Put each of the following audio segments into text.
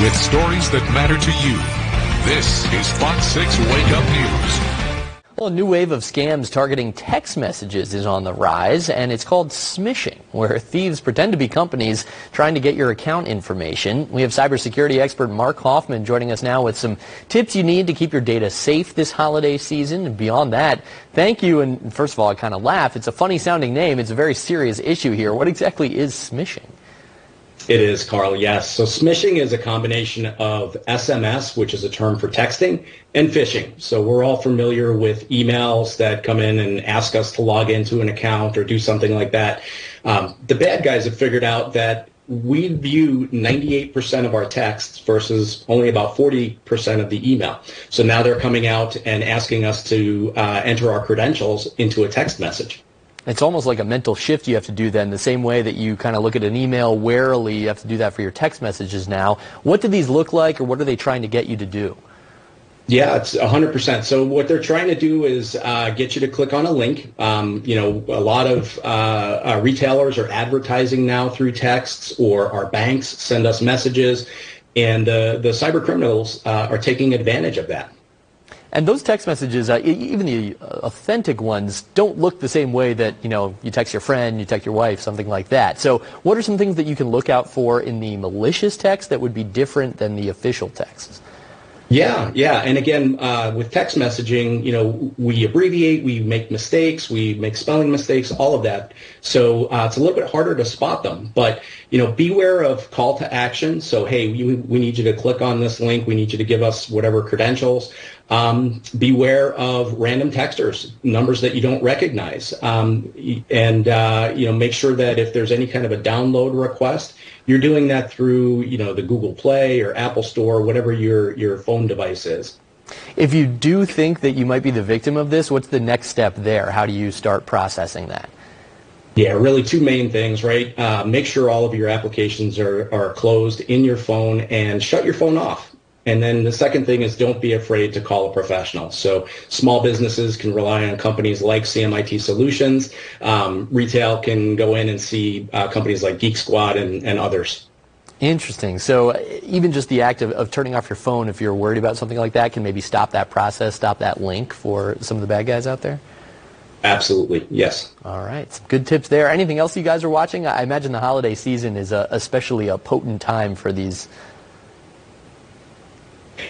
with stories that matter to you. This is Fox 6 Wake Up News. Well, a new wave of scams targeting text messages is on the rise, and it's called smishing, where thieves pretend to be companies trying to get your account information. We have cybersecurity expert Mark Hoffmann joining us now with some tips you need to keep your data safe this holiday season. And beyond that, thank you. And first of all, I kind of laugh. It's a funny sounding name. It's a very serious issue here. What exactly is smishing? It is, Carl, yes. So smishing is a combination of SMS, which is a term for texting, and phishing. So we're all familiar with emails that come in and ask us to log into an account or do something like that. The bad guys have figured out that we view 98% of our texts versus only about 40% of the email. So now they're coming out and asking us to enter our credentials into a text message. It's almost like a mental shift you have to do then, the same way that you kind of look at an email warily. You have to do that for your text messages now. What do these look like, or what are they trying to get you to do? Yeah, it's 100%. So what they're trying to do is get you to click on a link. A lot of retailers are advertising now through texts, or our banks send us messages, and the cyber criminals are taking advantage of that. And those text messages, even the authentic ones, don't look the same way that, you text your friend, you text your wife, something like that. So what are some things that you can look out for in the malicious text that would be different than the official texts? Yeah. And again, with text messaging, we abbreviate, we make mistakes, we make spelling mistakes, all of that. So it's a little bit harder to spot them. But, beware of call to action. So, hey, we need you to click on this link. We need you to give us whatever credentials. Beware of random texters, numbers that you don't recognize. Make sure that if there's any kind of a download request, you're doing that through, the Google Play or Apple Store, whatever your phone device is. If you do think that you might be the victim of this, what's the next step there? How do you start processing that? Yeah, really two main things, right? Make sure all of your applications are closed in your phone, and shut your phone off. And then the second thing is, don't be afraid to call a professional. So small businesses can rely on companies like CMIT Solutions. Retail can go in and see companies like Geek Squad and others. Interesting. So even just the act of turning off your phone, if you're worried about something like that, can maybe stop that process, stop that link for some of the bad guys out there? Absolutely, yes. All right, some good tips there. Anything else you guys are watching? I imagine the holiday season is especially a potent time for these.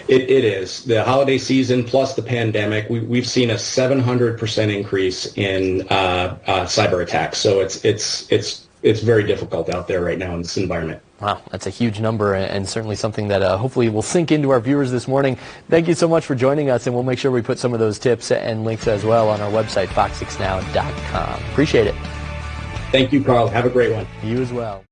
It is. The holiday season plus the pandemic, we've seen a 700% increase in cyber attacks. So it's very difficult out there right now in this environment. Wow, that's a huge number, and certainly something that hopefully will sink into our viewers this morning. Thank you so much for joining us, and we'll make sure we put some of those tips and links as well on our website, fox6now.com. Appreciate it. Thank you, Carl. Have a great one. You as well.